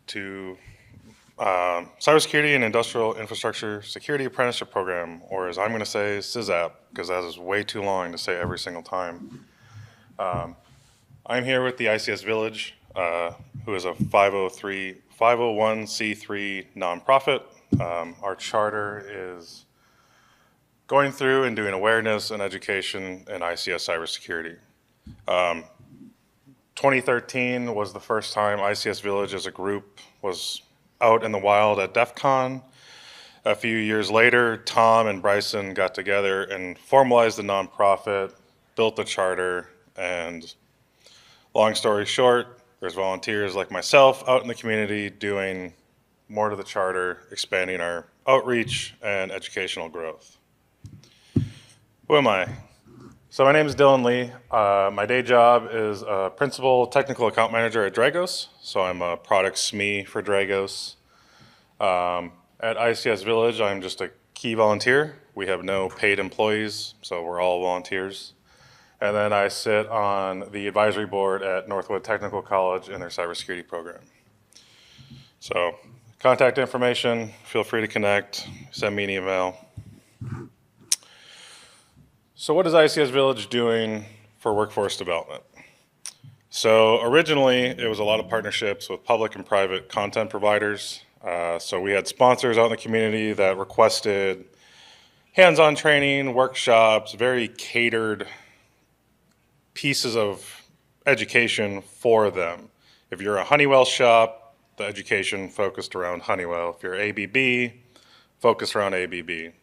to Cybersecurity and Industrial Infrastructure Security Apprenticeship Program, or as I'm going to say, CIISAp, because that is way too long to say every single time. I'm here with the ICS Village, who is a 501c3 nonprofit. Our charter is going through and doing awareness and education in ICS cybersecurity. 2013 was the first time ICS Village as a group was out in the wild at DEF CON. A few years later, Tom and Bryson got together and formalized the nonprofit, built the charter, and long story short, there's volunteers like myself out in the community doing more to the charter, expanding our outreach and educational growth. Who am I? So my name is Dillon Lee. My day job is a principal technical account manager at Dragos. So I'm a product SME for Dragos. At ICS Village, I'm just a key volunteer. We have no paid employees, so we're all volunteers. And then I sit on the advisory board at Northwood Technical College in their cybersecurity program. So contact information, feel free to connect, send me an email. So what is ICS Village doing for workforce development? So originally, it was a lot of partnerships with public and private content providers. So we had sponsors out in the community that requested hands-on training, workshops, very catered pieces of education for them. If you're a Honeywell shop, the education focused around Honeywell. If you're ABB, focused around ABB.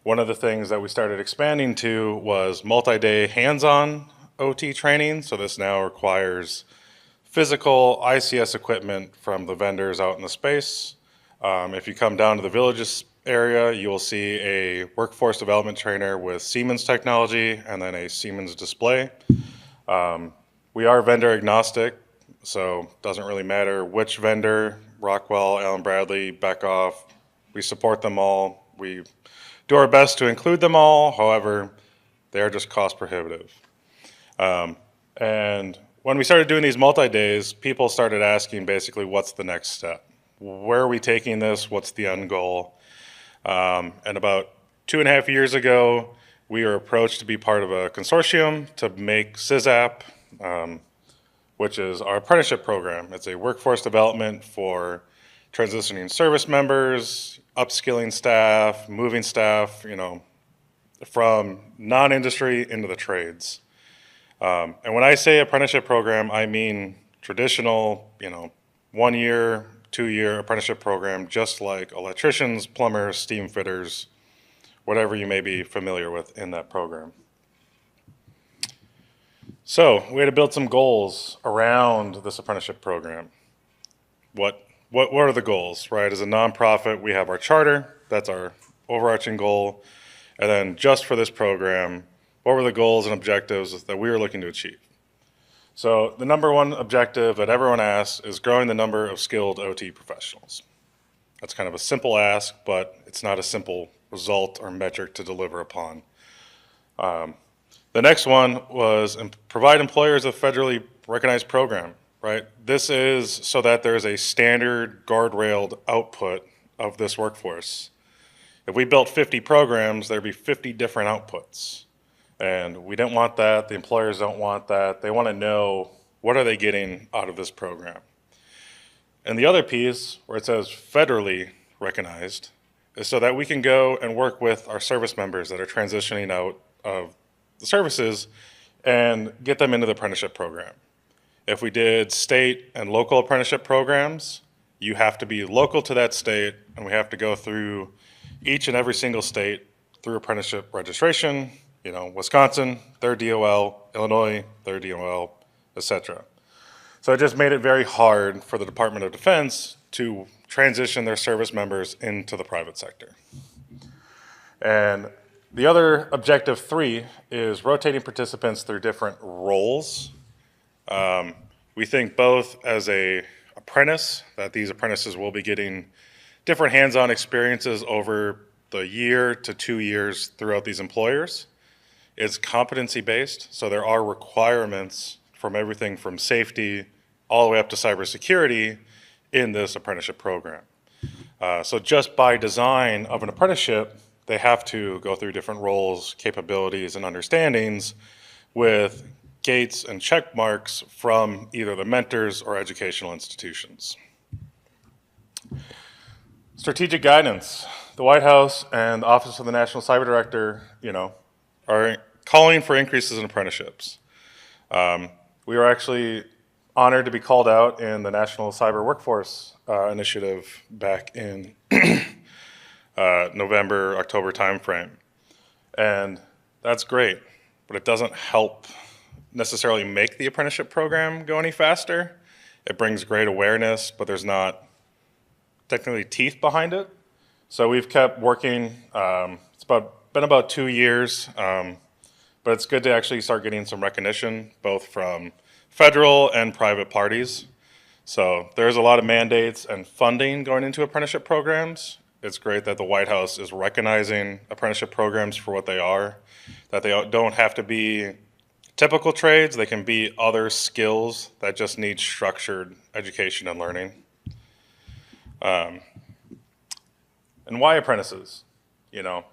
One of the things that we started expanding to was multi-day hands-on OT training. So this now requires physical ICS equipment from the vendors out in the space. If you come down to the Villages area, you will see a workforce development trainer with Siemens technology and then a Siemens display. We are vendor agnostic, so it doesn't really matter which vendor, Rockwell, Allen Bradley, Beckhoff, we support them all. We do our best to include them all, however, they are just cost prohibitive. And when we started doing these multi-days, people started asking basically, what's the next step? Where are we taking this? What's the end goal? And about 2.5 years ago, we were approached to be part of a consortium to make CIISAp, which is our apprenticeship program. It's a workforce development for transitioning service members, upskilling staff, moving staff, from non-industry into the trades. And when I say apprenticeship program, I mean traditional, 1 year, 2 year apprenticeship program, just like electricians, plumbers, steam fitters, whatever you may be familiar with in that program. So we had to build some goals around this apprenticeship program. What are the goals, right? As a nonprofit, we have our charter, that's our overarching goal. And then just for this program, what were the goals and objectives that we were looking to achieve? So the number one objective that everyone asks is growing the number of skilled OT professionals. That's kind of a simple ask, but it's not a simple result or metric to deliver upon. The next one was provide employers a federally recognized program, right? This is so that there's a standard guardrailed output of this workforce. If we built 50 programs, there'd be 50 different outputs. And we don't want that, the employers don't want that. They want to know, what are they getting out of this program? And the other piece, where it says federally recognized, is so that we can go and work with our service members that are transitioning out of the services and get them into the apprenticeship program. If we did state and local apprenticeship programs, you have to be local to that state, and we have to go through each and every single state through apprenticeship registration. Wisconsin, their DOL, Illinois, their DOL, etc. So it just made it very hard for the Department of Defense to transition their service members into the private sector. And the other objective 3 is rotating participants through different roles. We think both as an apprentice, that these apprentices will be getting different hands-on experiences over the year to 2 years throughout these employers. It's competency-based, so there are requirements from everything from safety all the way up to cybersecurity in this apprenticeship program. So just by design of an apprenticeship, they have to go through different roles, capabilities, and understandings with gates and check marks from either the mentors or educational institutions. Strategic guidance. The White House and the Office of the National Cyber Director, are calling for increases in apprenticeships. We were actually honored to be called out in the National Cyber Workforce Initiative back in November, October timeframe. And that's great, but it doesn't help necessarily make the apprenticeship program go any faster. It brings great awareness, but there's not technically teeth behind it. So we've kept working. It's been about 2 years, but it's good to actually start getting some recognition, both from federal and private parties. So there's a lot of mandates and funding going into apprenticeship programs. It's great that the White House is recognizing apprenticeship programs for what they are, that they don't have to be typical trades. They can be other skills that just need structured education and learning. And why apprentices? The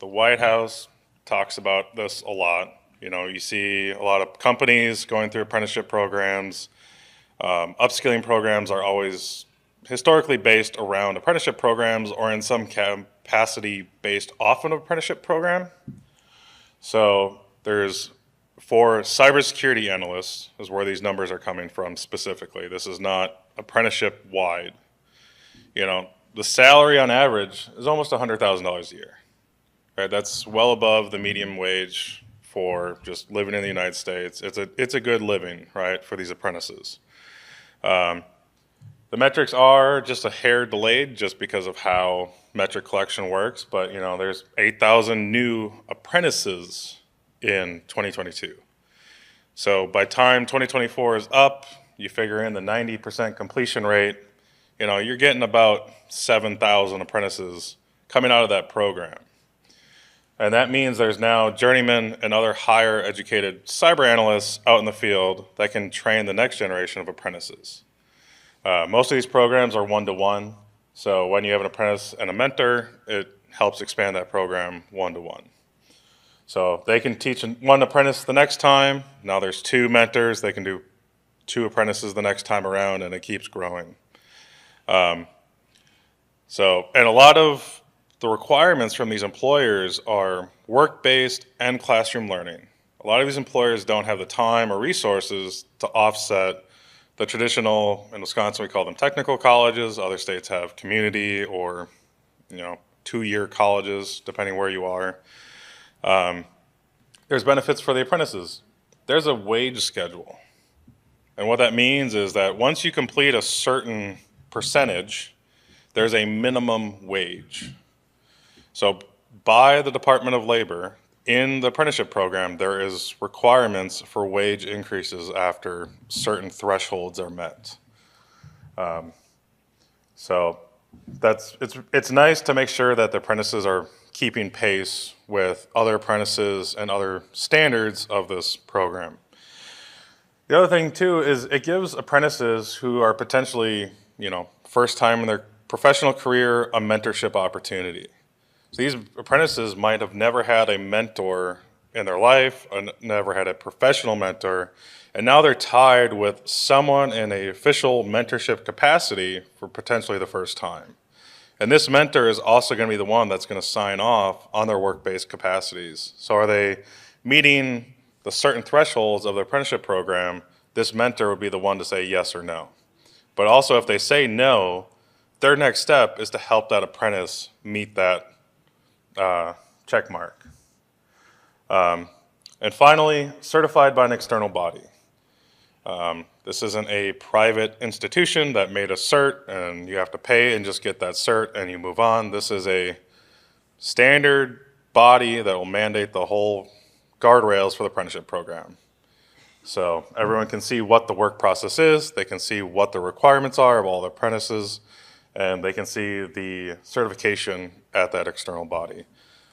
White House talks about this a lot. You see a lot of companies going through apprenticeship programs. Upskilling programs are always historically based around apprenticeship programs or in some capacity based off an apprenticeship program. So for cybersecurity analysts is where these numbers are coming from specifically. This is not apprenticeship wide. The salary on average is almost $100,000 a year. Right? That's well above the median wage for just living in the United States. It's a good living, right, for these apprentices. The metrics are just a hair delayed just because of how metric collection works, but there's 8,000 new apprentices in 2022. So by time 2024 is up, you figure in the 90% completion rate, you're getting about 7,000 apprentices coming out of that program. And that means there's now journeymen and other higher educated cyber analysts out in the field that can train the next generation of apprentices. Most of these programs are one-to-one. So when you have an apprentice and a mentor, it helps expand that program one-to-one. So they can teach one apprentice the next time. Now there's 2 mentors. They can do 2 apprentices the next time around, and it keeps growing. And a lot of the requirements from these employers are work-based and classroom learning. A lot of these employers don't have the time or resources to offset the traditional, in Wisconsin we call them technical colleges. Other states have community or 2-year colleges, depending where you are. There's benefits for the apprentices. There's a wage schedule. And what that means is that once you complete a certain percentage, there's a minimum wage. So by the Department of Labor, in the apprenticeship program, there is requirements for wage increases after certain thresholds are met. So it's nice to make sure that the apprentices are keeping pace with other apprentices and other standards of this program. The other thing too is it gives apprentices who are potentially, first time in their professional career a mentorship opportunity. So these apprentices might have never had a mentor in their life, never had a professional mentor, and now they're tied with someone in an official mentorship capacity for potentially the first time. And this mentor is also going to be the one that's going to sign off on their work-based capacities. So are they meeting the certain thresholds of the apprenticeship program? This mentor would be the one to say yes or no. But also if they say no, their next step is to help that apprentice meet that check mark. And finally, certified by an external body. This isn't a private institution that made a cert and you have to pay and just get that cert and you move on. This is a standard body that will mandate the whole guardrails for the apprenticeship program. So everyone can see what the work process is, they can see what the requirements are of all the apprentices, and they can see the certification at that external body.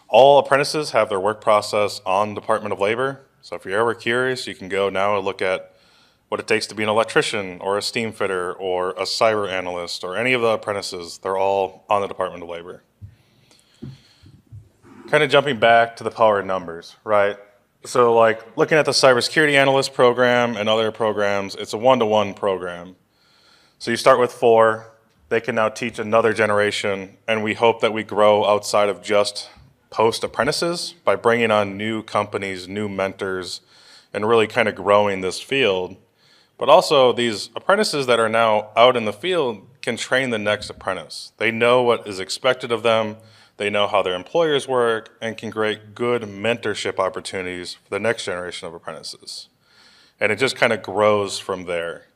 All apprentices have their work process on Department of Labor. So if you're ever curious, you can go now and look at what it takes to be an electrician or a steam fitter or a cyber analyst or any of the apprentices. They're all on the Department of Labor. Kind of jumping back to the power of numbers, right? So like looking at the cybersecurity analyst program and other programs, it's a one-to-one program. So you start with 4, they can now teach another generation, and we hope that we grow outside of just post-apprentices by bringing on new companies, new mentors, and really kind of growing this field. But also these apprentices that are now out in the field can train the next apprentice. They know what is expected of them, they know how their employers work, and can create good mentorship opportunities for the next generation of apprentices. And it just kind of grows from there.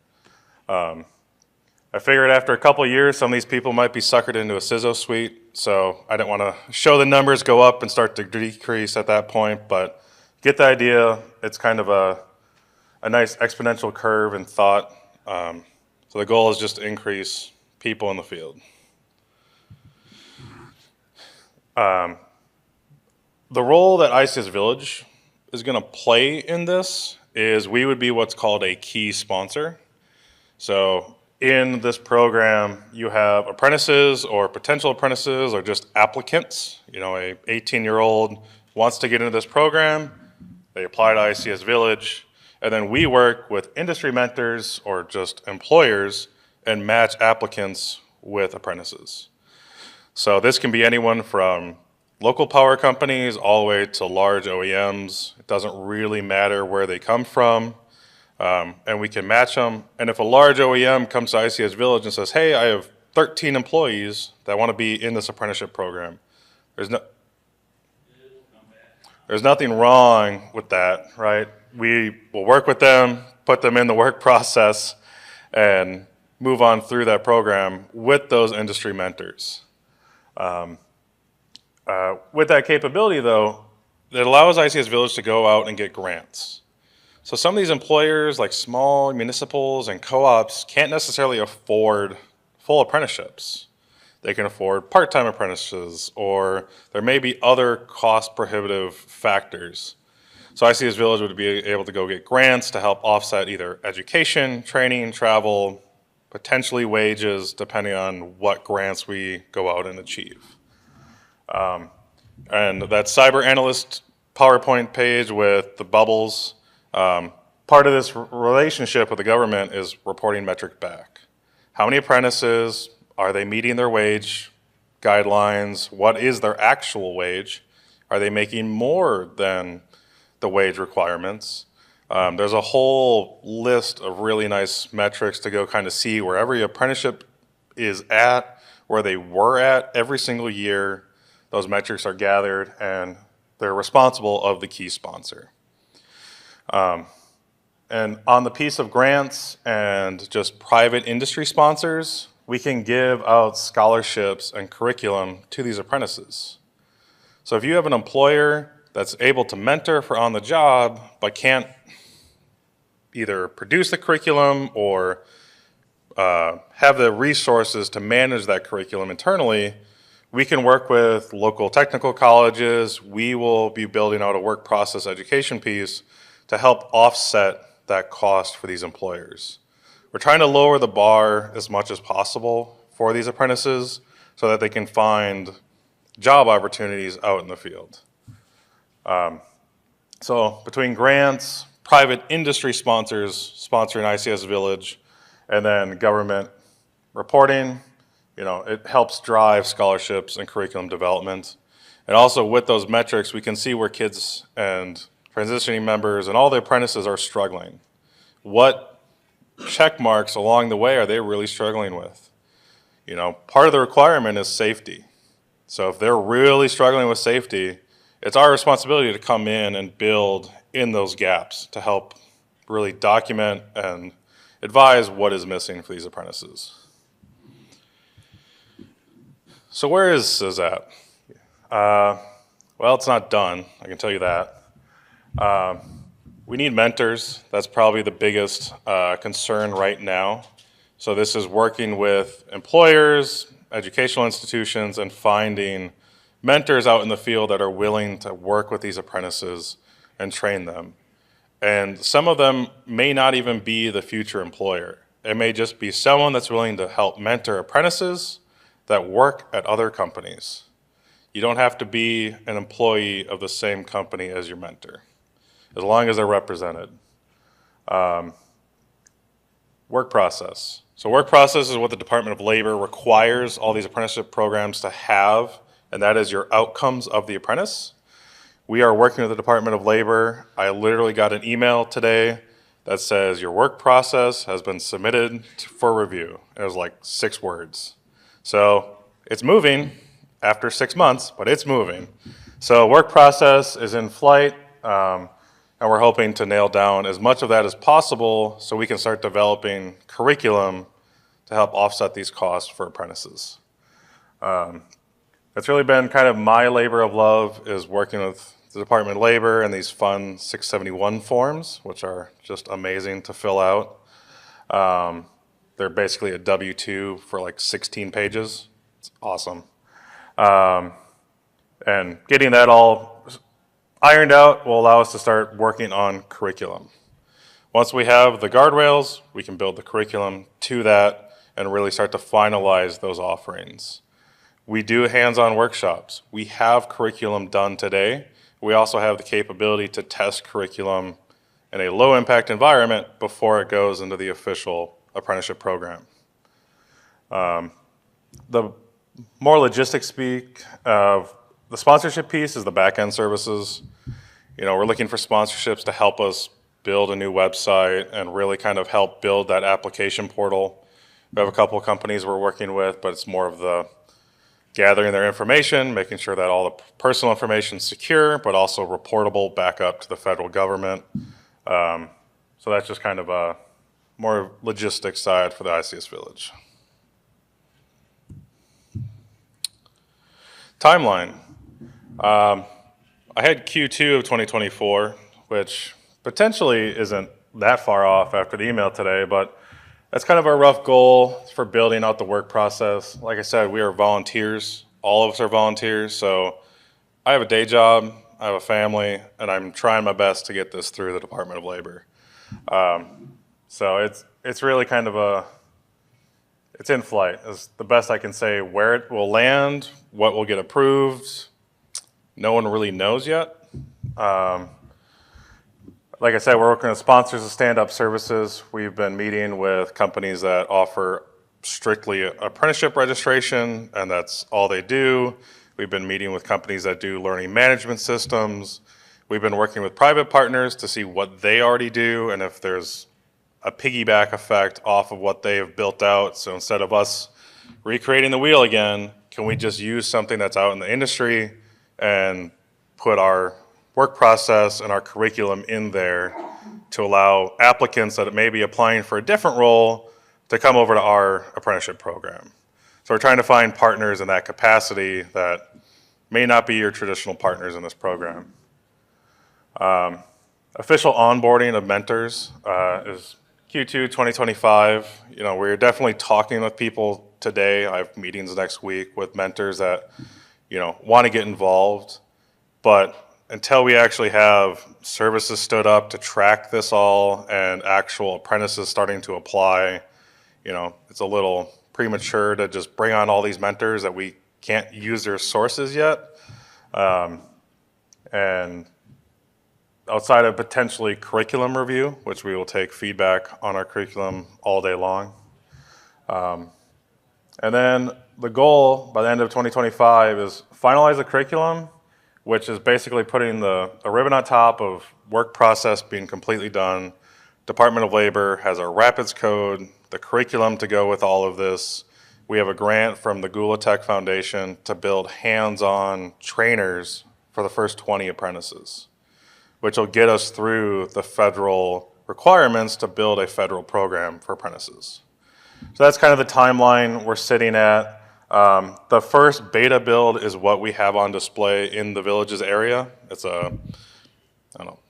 I figured after a couple of years, some of these people might be suckered into a CISO suite, so I didn't want to show the numbers go up and start to decrease at that point, but get the idea. It's kind of a nice exponential curve in thought. So the goal is just to increase people in the field. The role that ICS Village is going to play in this is we would be what's called a key sponsor. So in this program, you have apprentices or potential apprentices or just applicants. You know, a 18-year-old wants to get into this program, they apply to ICS Village, and then we work with industry mentors or just employers and match applicants with apprentices. So this can be anyone from local power companies all the way to large OEMs. It doesn't really matter where they come from. And we can match them. And if a large OEM comes to ICS Village and says, hey, I have 13 employees that want to be in this apprenticeship program, there's nothing wrong with that, right? We will work with them, put them in the work process, and move on through that program with those industry mentors. With that capability, though, it allows ICS Village to go out and get grants. So some of these employers, like small municipals and co-ops, can't necessarily afford full apprenticeships. They can afford part-time apprentices, or there may be other cost-prohibitive factors. So ICS Village would be able to go get grants to help offset either education, training, travel, potentially wages, depending on what grants we go out and achieve. And that cyber analyst PowerPoint page with the bubbles, part of this relationship with the government is reporting metric back. How many apprentices, are they meeting their wage guidelines? What is their actual wage? Are they making more than the wage requirements? There's a whole list of really nice metrics to go kind of see where every apprenticeship is at, where they were at every single year. Those metrics are gathered and they're responsible of the key sponsor. And on the piece of grants and just private industry sponsors, we can give out scholarships and curriculum to these apprentices. So if you have an employer that's able to mentor for on the job, but can't either produce the curriculum or have the resources to manage that curriculum internally, we can work with local technical colleges. We will be building out a work process education piece to help offset that cost for these employers. We're trying to lower the bar as much as possible for these apprentices so that they can find job opportunities out in the field. So between grants, private industry sponsors sponsoring ICS Village, and then government reporting, you know, it helps drive scholarships and curriculum development. And also with those metrics, we can see where kids and transitioning members and all the apprentices are struggling. What check marks along the way are they really struggling with? You know, part of the requirement is safety. So if they're really struggling with safety, it's our responsibility to come in and build in those gaps to help really document and advise what is missing for these apprentices. So where is CIISAp? Well, it's not done, I can tell you that. We need mentors. That's probably the biggest concern right now. So this is working with employers, educational institutions, and finding mentors out in the field that are willing to work with these apprentices and train them. And some of them may not even be the future employer. It may just be someone that's willing to help mentor apprentices that work at other companies. You don't have to be an employee of the same company as your mentor, as long as they're represented. Work process. So work process is what the Department of Labor requires all these apprenticeship programs to have, and that is your outcomes of the apprentice. We are working with the Department of Labor. I literally got an email today that says your work process has been submitted for review. It was like 6 words. So it's moving after 6 months, but it's moving. So work process is in flight, and we're hoping to nail down as much of that as possible so we can start developing curriculum to help offset these costs for apprentices. It's really been kind of my labor of love, is working with the Department of Labor and these fun 671 forms, which are just amazing to fill out. They're basically a W-2 for like 16 pages. It's awesome. And getting that all ironed out will allow us to start working on curriculum. Once we have the guardrails, we can build the curriculum to that and really start to finalize those offerings. We do hands-on workshops. We have curriculum done today. We also have the capability to test curriculum in a low-impact environment before it goes into the official apprenticeship program. The more logistics speak of the sponsorship piece is the back-end services. You know, we're looking for sponsorships to help us build a new website and really kind of help build that application portal. We have a couple of companies we're working with, but it's more of the gathering their information, making sure that all the personal information is secure, but also reportable back up to the federal government. So that's just kind of a more logistics side for the ICS Village. Timeline. I had Q2 of 2024, which potentially isn't that far off after the email today, but that's kind of our rough goal for building out the work process. Like I said, we are volunteers. All of us are volunteers, so I have a day job, I have a family, and I'm trying my best to get this through the Department of Labor. So it's really kind of it's in flight, is the best I can say. Where it will land, what will get approved, no one really knows yet. Like I said, we're working with sponsors of stand-up services. We've been meeting with companies that offer strictly apprenticeship registration, and that's all they do. We've been meeting with companies that do learning management systems. We've been working with private partners to see what they already do and if there's a piggyback effect off of what they have built out. So instead of us recreating the wheel again, can we just use something that's out in the industry and put our work process and our curriculum in there to allow applicants that may be applying for a different role to come over to our apprenticeship program. So we're trying to find partners in that capacity that may not be your traditional partners in this program. Official onboarding of mentors is Q2 2025. You know, we're definitely talking with people today. I have meetings next week with mentors that, you know, want to get involved, but until we actually have services stood up to track this all and actual apprentices starting to apply, you know, it's a little premature to just bring on all these mentors that we can't use their sources yet. And outside of potentially curriculum review, which we will take feedback on our curriculum all day long. And then the goal by the end of 2025 is finalize the curriculum, which is basically putting a ribbon on top of work process being completely done. Department of Labor has our Rapids code, the curriculum to go with all of this. We have a grant from the Gula Tech Foundation to build hands-on trainers for the first 20 apprentices, which will get us through the federal requirements to build a federal program for apprentices. So that's kind of the timeline we're sitting at. The first beta build is what we have on display in the Villages area. It's a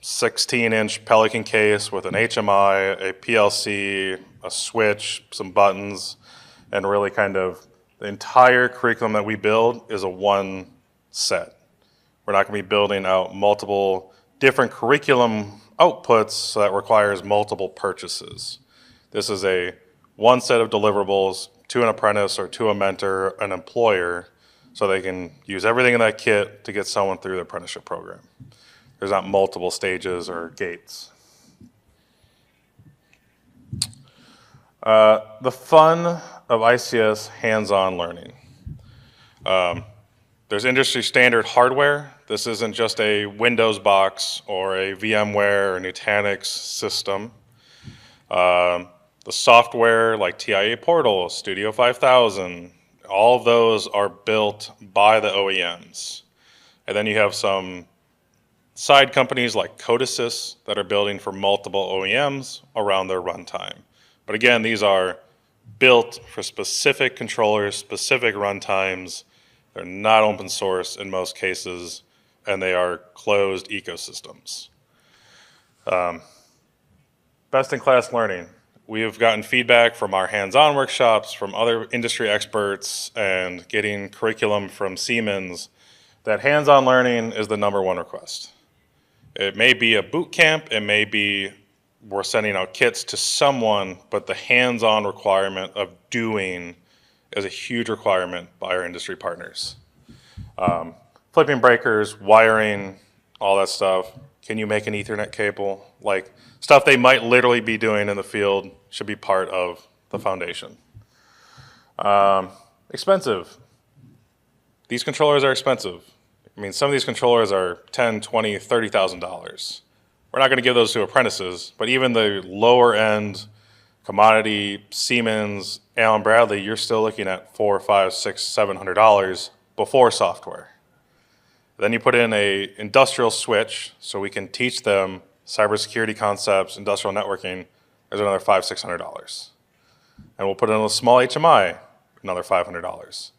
16-inch Pelican case with an HMI, a PLC, a switch, some buttons, and really kind of the entire curriculum that we build is a one set. We're not going to be building out multiple different curriculum outputs that requires multiple purchases. This is one set of deliverables to an apprentice or to a mentor, an employer, so they can use everything in that kit to get someone through the apprenticeship program. There's not multiple stages or gates. The fun of ICS hands-on learning. There's industry standard hardware. This isn't just a Windows box or a VMware or Nutanix system. The software like TIA Portal, Studio 5000, all of those are built by the OEMs. And then you have some side companies like CypherCon that are building for multiple OEMs around their runtime. But again, these are built for specific controllers, specific runtimes. They're not open source in most cases, and they are closed ecosystems. Best in class learning. We have gotten feedback from our hands-on workshops, from other industry experts, and getting curriculum from Siemens that hands-on learning is the #1 request. It may be a boot camp, it may be we're sending out kits to someone, but the hands-on requirement of doing is a huge requirement by our industry partners. Flipping breakers, wiring, all that stuff. Can you make an Ethernet cable? Like stuff they might literally be doing in the field should be part of the foundation. Expensive. These controllers are expensive. I mean, some of these controllers are $10,000, $20,000, $30,000. We're not going to give those to apprentices, but even the lower end commodity Siemens, Allen Bradley, you're still looking at $400, $500, $600, $700 before software. Then you put in a industrial switch, so we can teach them cybersecurity concepts, industrial networking. There's another $500, $600. And we'll put in a small HMI, another $500.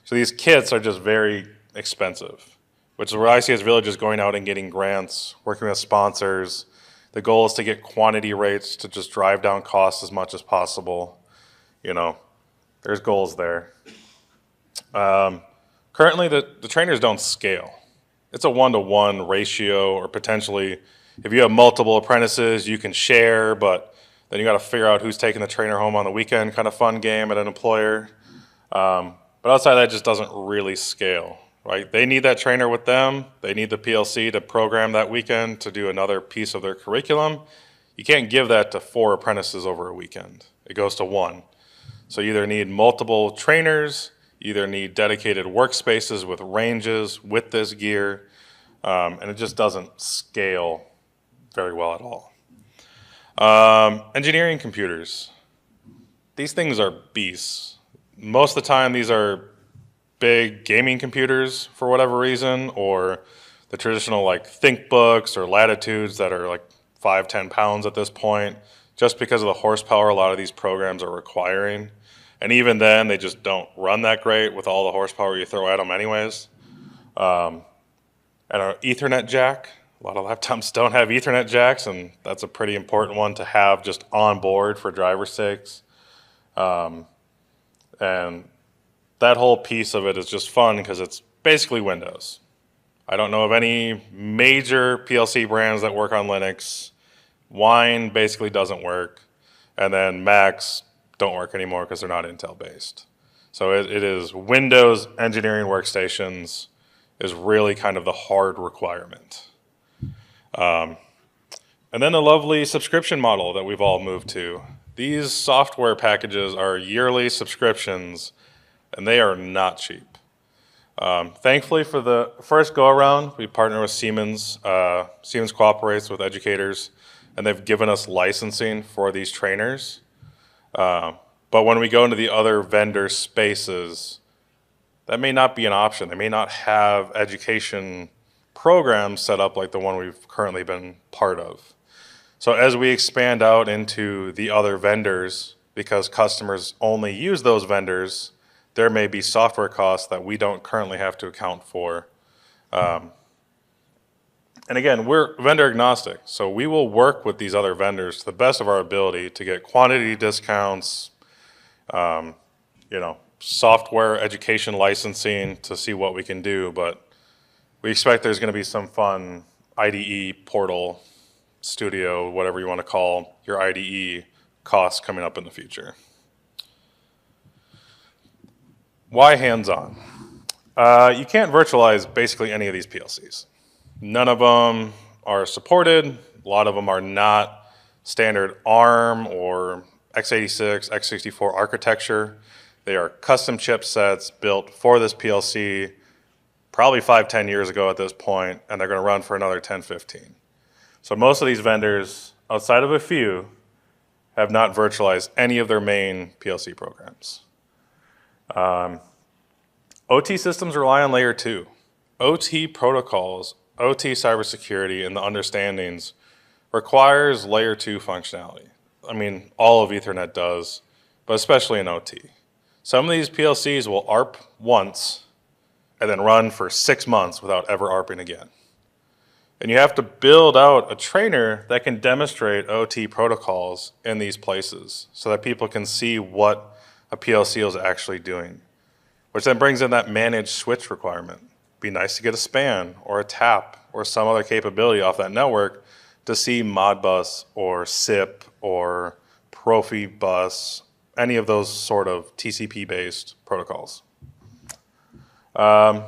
So these kits are just very expensive, which is where ICS Village is going out and getting grants, working with sponsors. The goal is to get quantity rates to just drive down costs as much as possible. You know, there's goals there. Currently, the trainers don't scale. It's a 1-to-1 ratio, or potentially, if you have multiple apprentices, you can share, but then you got to figure out who's taking the trainer home on the weekend, kind of fun game at an employer. But outside that, it just doesn't really scale, right? They need that trainer with them. They need the PLC to program that weekend to do another piece of their curriculum. You can't give that to 4 apprentices over a weekend. It goes to 1. So you either need multiple trainers, you either need dedicated workspaces with ranges with this gear, and it just doesn't scale very well at all. Engineering computers. These things are beasts. Most of the time, these are big gaming computers for whatever reason, or the traditional like ThinkBooks or Latitudes that are like 5, 10 pounds at this point, just because of the horsepower a lot of these programs are requiring. And even then, they just don't run that great with all the horsepower you throw at them anyways. And an Ethernet jack. A lot of laptops don't have Ethernet jacks, and that's a pretty important one to have just on board for driver's sakes. And that whole piece of it is just fun because it's basically Windows. I don't know of any major PLC brands that work on Linux. Wine basically doesn't work. And then Macs don't work anymore because they're not Intel based. So it is Windows engineering workstations is really kind of the hard requirement. And then the lovely subscription model that we've all moved to. These software packages are yearly subscriptions, and they are not cheap. Thankfully, for the first go-around, we partner with Siemens. Siemens cooperates with educators, and they've given us licensing for these trainers. But when we go into the other vendor spaces, that may not be an option. They may not have education programs set up like the one we've currently been part of. So as we expand out into the other vendors, because customers only use those vendors, there may be software costs that we don't currently have to account for. And again, we're vendor agnostic, so we will work with these other vendors to the best of our ability to get quantity discounts, software education licensing to see what we can do, but we expect there's going to be some fun IDE portal Studio, whatever you want to call your IDE costs coming up in the future. Why hands-on? You can't virtualize basically any of these PLCs. None of them are supported. A lot of them are not standard ARM or x86, x64 architecture. They are custom chipsets built for this PLC probably 5-10 years ago at this point, and they're going to run for another 10-15. So most of these vendors, outside of a few, have not virtualized any of their main PLC programs. OT systems rely on layer 2. OT protocols, OT cybersecurity, and the understandings requires layer 2 functionality. I mean, all of Ethernet does, but especially in OT. Some of these PLCs will ARP once and then run for 6 months without ever ARPing again. And you have to build out a trainer that can demonstrate OT protocols in these places so that people can see what a PLC is actually doing, which then brings in that managed switch requirement. Be nice to get a span or a tap or some other capability off that network to see Modbus or SIP or Profibus, any of those sort of TCP-based protocols. The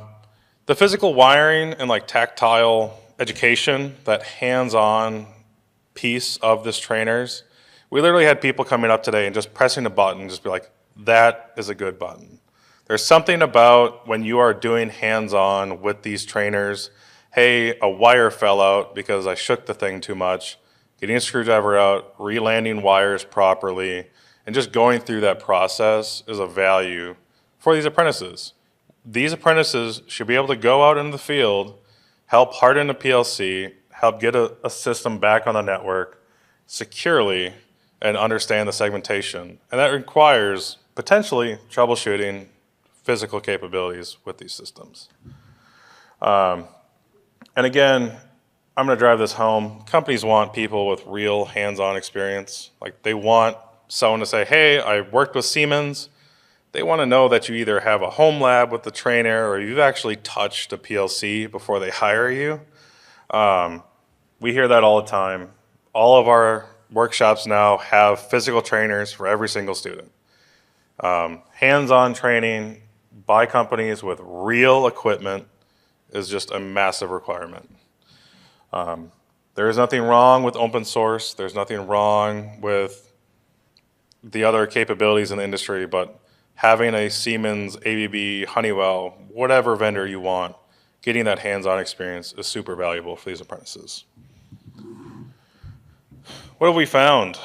physical wiring and like tactile education, that hands-on piece of this trainers, we literally had people coming up today and just pressing a button, just be like, that is a good button. There's something about when you are doing hands-on with these trainers, hey, a wire fell out because I shook the thing too much, getting a screwdriver out, re-landing wires properly, and just going through that process is a value for these apprentices. These apprentices should be able to go out into the field, help harden a PLC, help get a system back on the network securely, and understand the segmentation. And that requires potentially troubleshooting physical capabilities with these systems. And again, I'm going to drive this home. Companies want people with real hands-on experience. Like they want someone to say, hey, I worked with Siemens. They want to know that you either have a home lab with the trainer or you've actually touched a PLC before they hire you. We hear that all the time. All of our workshops now have physical trainers for every single student. Hands-on training by companies with real equipment is just a massive requirement. There is nothing wrong with open source. There's nothing wrong with the other capabilities in the industry, but having a Siemens, ABB, Honeywell, whatever vendor you want, getting that hands-on experience is super valuable for these apprentices. What have we found?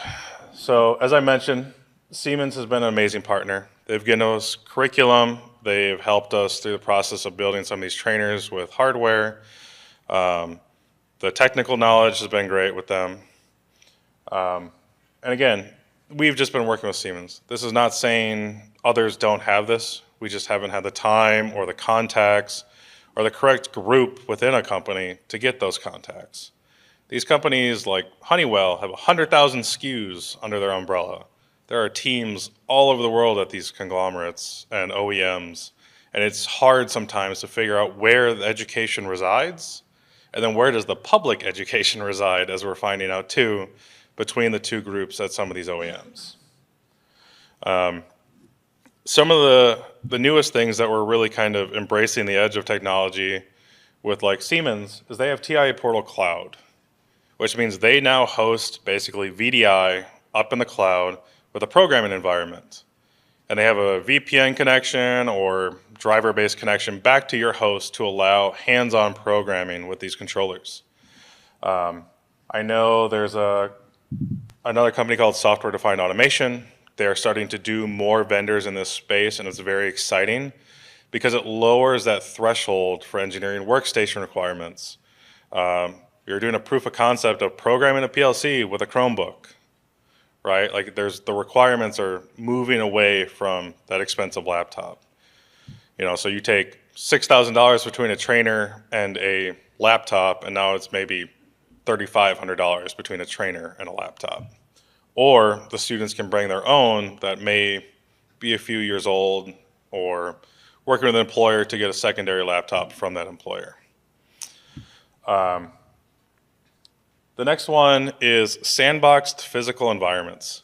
So as I mentioned, Siemens has been an amazing partner. They've given us curriculum. They've helped us through the process of building some of these trainers with hardware. The technical knowledge has been great with them. And again, we've just been working with Siemens. This is not saying others don't have this. We just haven't had the time or the contacts or the correct group within a company to get those contacts. These companies like Honeywell have 100,000 SKUs under their umbrella. There are teams all over the world at these conglomerates and OEMs, and it's hard sometimes to figure out where the education resides, and then where does the public education reside, as we're finding out too, between the two groups at some of these OEMs. Some of the newest things that we're really kind of embracing the edge of technology with like Siemens is they have TIA Portal Cloud, which means they now host basically VDI up in the cloud with a programming environment. And they have a VPN connection or driver-based connection back to your host to allow hands-on programming with these controllers. I know there's another company called Software Defined Automation. They're starting to do more vendors in this space, and it's very exciting because it lowers that threshold for engineering workstation requirements. You're doing a proof of concept of programming a PLC with a Chromebook, right? Like the requirements are moving away from that expensive laptop. You know, so you take $6,000 between a trainer and a laptop, and now it's maybe $3,500 between a trainer and a laptop. Or the students can bring their own that may be a few years old or working with an employer to get a secondary laptop from that employer. The next one is sandboxed physical environments.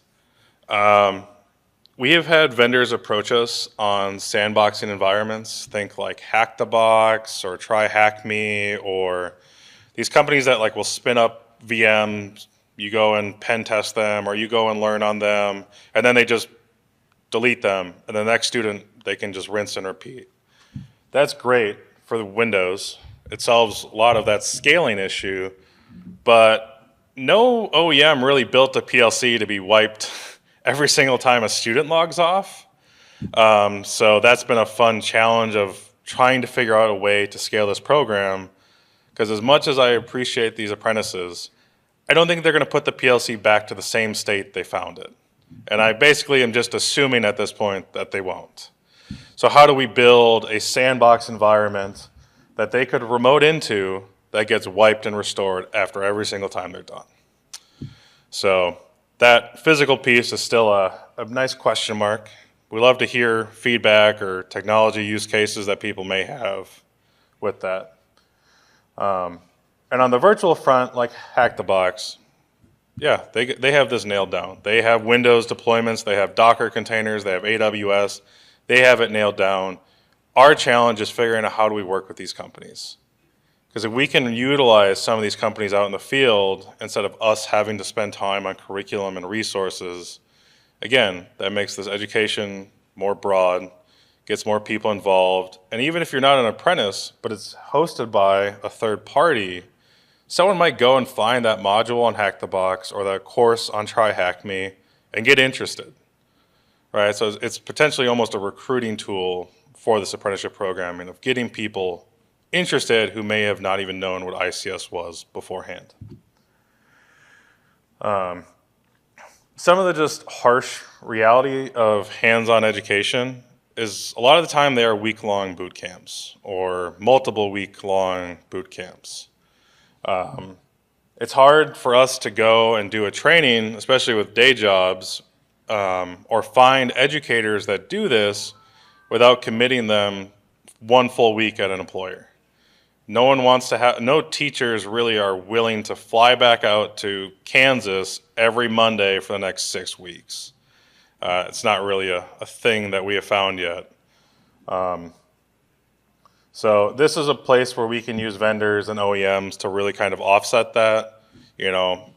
We have had vendors approach us on sandboxing environments. Think like Hack the Box or Try Hack Me, or these companies that like will spin up VMs. You go and pen test them, or you go and learn on them, and then they just delete them, and the next student, they can just rinse and repeat. That's great for the Windows. It solves a lot of that scaling issue, but no OEM really built a PLC to be wiped every single time a student logs off. So that's been a fun challenge of trying to figure out a way to scale this program, because as much as I appreciate these apprentices, I don't think they're going to put the PLC back to the same state they found it. And I basically am just assuming at this point that they won't. So how do we build a sandbox environment that they could remote into that gets wiped and restored after every single time they're done? So that physical piece is still a nice question mark. We love to hear feedback or technology use cases that people may have with that. And on the virtual front, like Hack the Box, yeah, they have this nailed down. They have Windows deployments, they have Docker containers, they have AWS, they have it nailed down. Our challenge is figuring out how do we work with these companies. Because if we can utilize some of these companies out in the field, instead of us having to spend time on curriculum and resources, again, that makes this education more broad, gets more people involved. And even if you're not an apprentice, but it's hosted by a third party, someone might go and find that module on Hack the Box or that course on Try Hack Me and get interested, right? So it's potentially almost a recruiting tool for this apprenticeship program and of getting people interested who may have not even known what ICS was beforehand. Some of the just harsh reality of hands-on education is a lot of the time they are week-long boot camps or multiple week-long boot camps. It's hard for us to go and do a training, especially with day jobs, or find educators that do this without committing them one full week at an employer. No one wants to have, no teachers really are willing to fly back out to Kansas every Monday for the next 6 weeks. It's not really a thing that we have found yet. So this is a place where we can use vendors and OEMs to really kind of offset that. You know,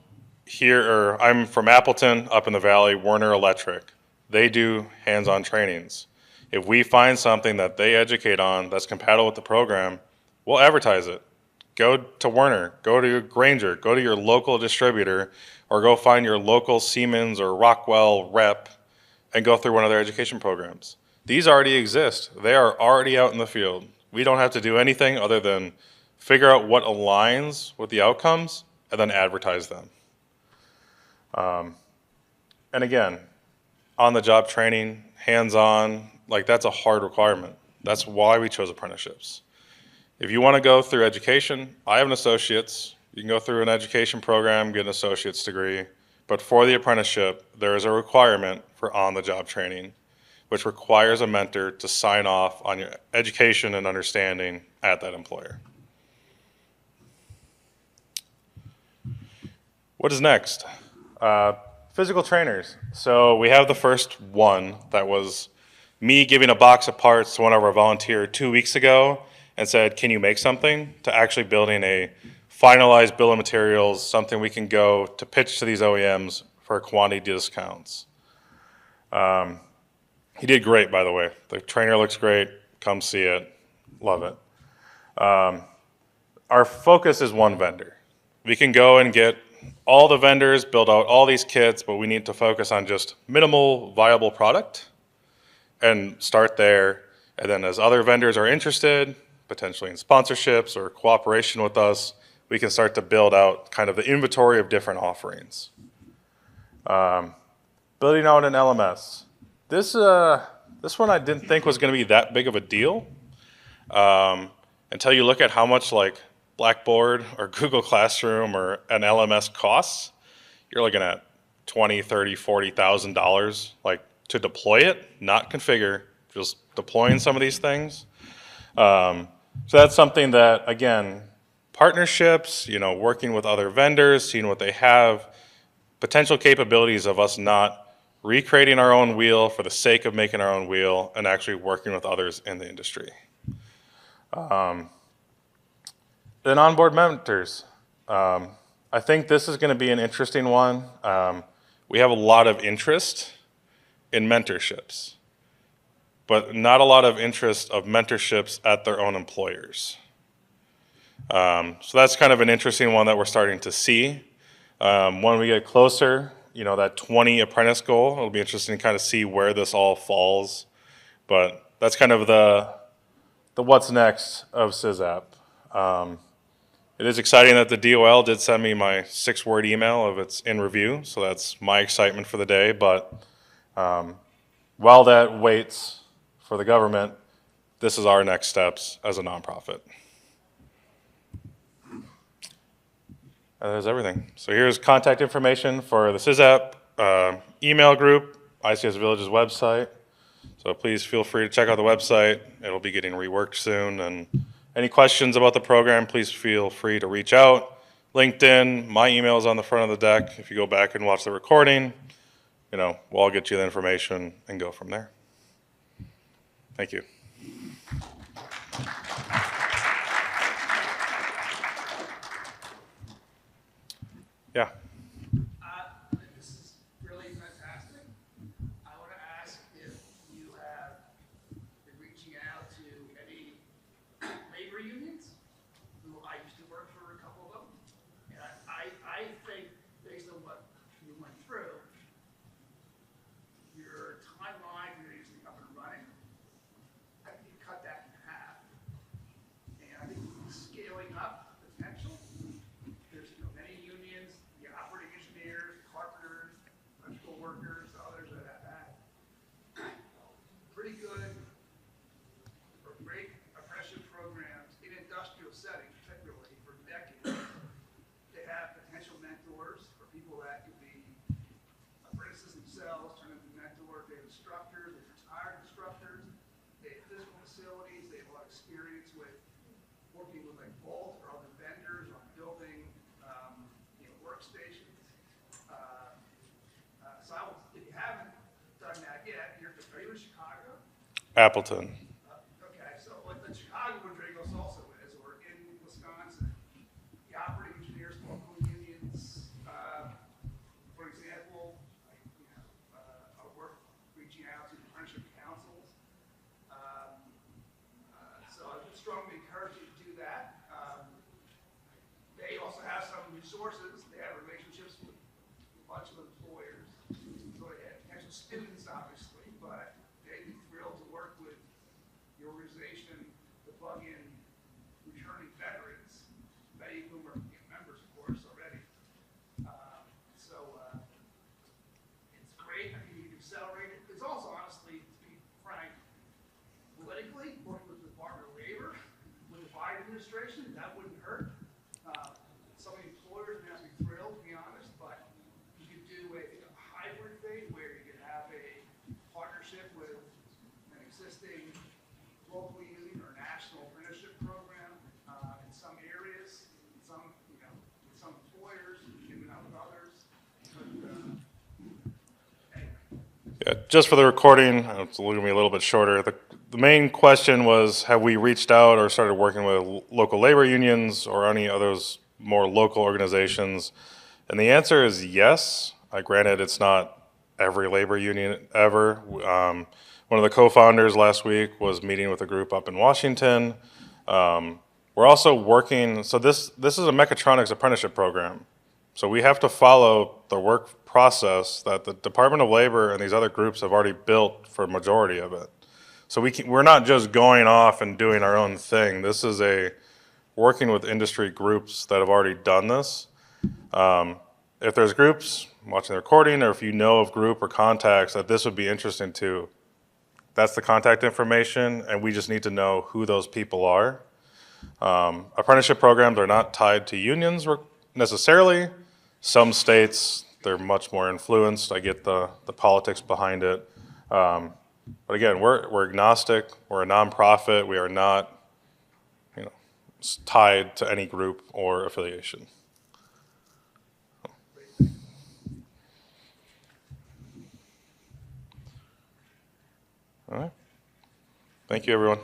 I'm from Appleton, up in the valley, Werner Electric. They do hands-on trainings. If we find something that they educate on that's compatible with the program, we'll advertise it. Go to Werner, go to Granger, go to your local distributor, or go find your local Siemens or Rockwell rep and go through one of their education programs. These already exist. They are already out in the field. We don't have to do anything other than figure out what aligns with the outcomes and then advertise them. And again, on-the-job training, hands-on, like that's a hard requirement. That's why we chose apprenticeships. If you want to go through education, I have an associate's. You can go through an education program, get an associate's degree. But for the apprenticeship, there is a requirement for on-the-job training, which requires a mentor to sign off on your education and understanding at that employer. What is next? Physical trainers. So we have the first one that was me giving a box of parts to one of our volunteers 2 weeks ago and said, can you make something? To actually building a finalized bill of materials, something we can go to pitch to these OEMs for quantity discounts. He did great, by the way. The trainer looks great. Come see it. Love it. Our focus is one vendor. We can go and get all the vendors, build out all these kits, but we need to focus on just minimal viable product and start there. And then as other vendors are interested, potentially in sponsorships or cooperation with us, we can start to build out kind of the inventory of different offerings. Building out an LMS. This one I didn't think was going to be that big of a deal until you look at how much like Blackboard or Google Classroom or an LMS costs. You're looking at $20,000, $30,000, $40,000 like to deploy it, not configure, just deploying some of these things. So that's something that, again, partnerships, working with other vendors, seeing what they have, potential capabilities of us not recreating our own wheel for the sake of making our own wheel and actually working with others in the industry. Then onboard mentors. I think this is going to be an interesting one. We have a lot of interest in mentorships, but not a lot of interest of mentorships at their own employers. So that's kind of an interesting one that we're starting to see. When we get closer, that 20 apprentice goal, it'll be interesting to kind of see where this all falls. But that's kind of the what's next of CIISAp. It is exciting that the DOL did send me my 6-word email of it's in review, so that's my excitement for the day. But while that waits for the government, this is our next steps as a nonprofit. And there's everything. So here's contact information for the CIISAp email group, ICS Village's website. So please feel free to check out the website. It'll be getting reworked soon. And any questions about the program, please feel free to reach out. LinkedIn, my email is on the front of the deck. If you go back and watch the recording, we'll all get you the information and go from there. Thank you. Yeah. This is really fantastic. I want to ask if you have been reaching out to any labor unions, who I used to work for a couple of them. And I think, based on what you went through, your timeline for getting up and running, I think you cut that in half. And I think scaling up the potential. There's many unions, the operating engineers, carpenters, electrical workers, others that have had pretty good or great apprenticeship programs in industrial settings, particularly for decades. They have potential mentors for people that could be apprentices themselves, turn into mentors. They have instructors, they have retired instructors, they have physical facilities, they have a lot of experience with working with like Bolt or other vendors on building workstations. So if you haven't done that yet, are you in Chicago? Appleton. Okay, so what the Chicago one Dragos also is, or in Wisconsin, the operating engineers, local unions, for example, I work reaching out to apprenticeship councils. So I would strongly encourage you to do that. They also have some resources. They have relationships with a bunch of employers. So they have potential students, obviously, but they'd be thrilled to work with the organization to plug in returning veterans, many of whom are members, of course, already. It's great. I think you can accelerate it. It's also, honestly, to be frank, politically, working with the Department of Labor, with the Biden administration, that wouldn't hurt. Some employers may not be thrilled, to be honest, but you could do a hybrid thing where you could have a partnership with an existing local union or national apprenticeship program in some areas, with some employers, maybe not with others. But anyway. Yeah, just for the recording, it's going to be a little bit shorter. The main question was, have we reached out or started working with local labor unions or any others more local organizations? And the answer is yes. Granted, it's not every labor union ever. One of the co-founders last week was meeting with a group up in Washington. We're also working, so this is a mechatronics apprenticeship program. So we have to follow the work process that the Department of Labor and these other groups have already built for a majority of it. So we're not just going off and doing our own thing. This is working with industry groups that have already done this. If there's groups watching the recording, or if you know of group or contacts that this would be interesting to, that's the contact information, and we just need to know who those people are. Apprenticeship programs are not tied to unions necessarily. Some states, they're much more influenced. I get the politics behind it. But again, we're agnostic. We're a nonprofit. We are not, tied to any group or affiliation. All right. Thank you, everyone.